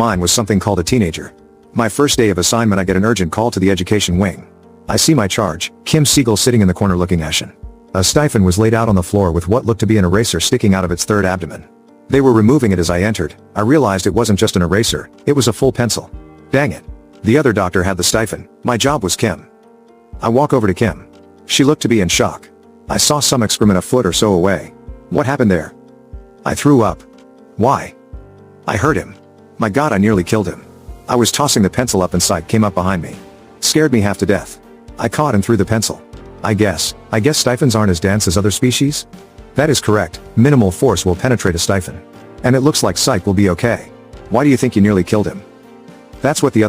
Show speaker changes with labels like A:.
A: Mine was something called a teenager. My first day of assignment, I get an urgent call to the education wing. I see my charge, Kim Siegel, sitting in the corner looking ashen. A Steifen was laid out on the floor with what looked to be an eraser sticking out of its third abdomen. They were removing it as I entered. I realized it wasn't just an eraser, it was a full pencil. Dang it. The other doctor had the Steifen. My job was Kim. I walk over to Kim. She looked to be in shock. I saw some excrement a foot or so away. What happened there? I threw up. Why? I hurt him. My God, I nearly killed him. I was tossing the pencil up and Psych came up behind me. Scared me half to death. I caught and threw the pencil. I guess Steifens aren't as dense as other species? That is correct, minimal force will penetrate a Steifen. And it looks like Psych will be okay. Why do you think you nearly killed him? That's what the other